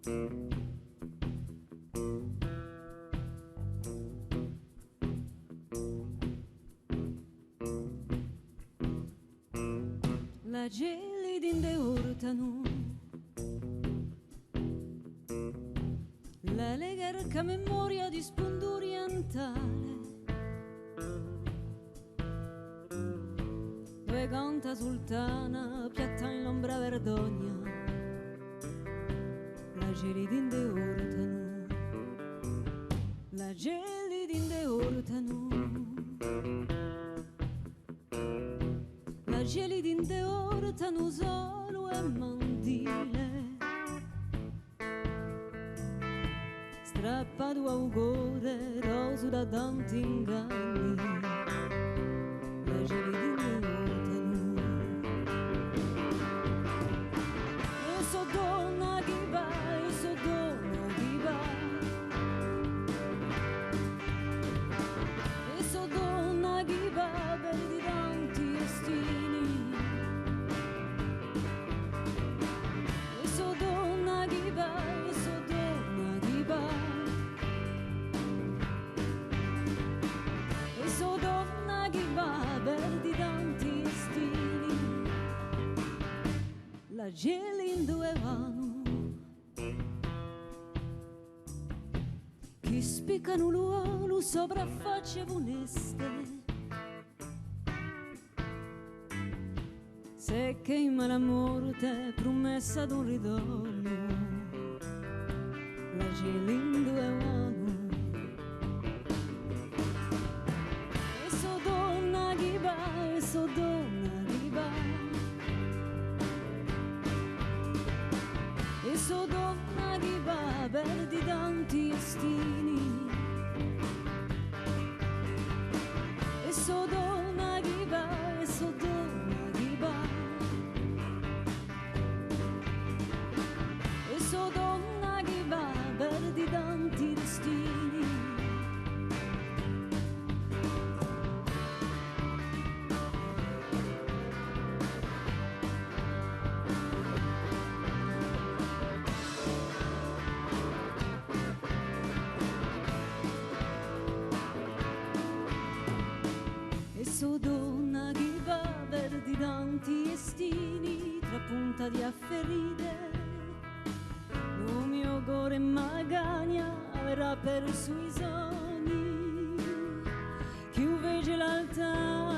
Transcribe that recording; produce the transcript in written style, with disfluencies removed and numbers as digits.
La gelidin de urtanu, la legarca memoria di sfondo orientale, dove canta sultana piatta in l'ombra verdogna, la gelidin de urtanu, la gelidin de urtanu, la gelidin de urtanu solo e mandile, strappato a un cuore roso da tanti inganni, la gelidin de urtanu. E so donna che va, e so donna che va, e so donna che va per di tanti destini, e so donna che va, e so donna che va, e so donna che va per di tanti destini, la gelin due vanno che spiccano l'uomo sopra facce funeste, se che in mala morte promessa d'un ritorno, la gelin due vanno. E so donna che va, e so donna che va, e so donna che va per di tanti destini, e so donna che va, e so donna che va, e so donna che va per di tanti destini. E so donna che va per di tanti destini, tra punta di afferite, il mio cuore magagna avrà per i suoi sogni, che invece l'altare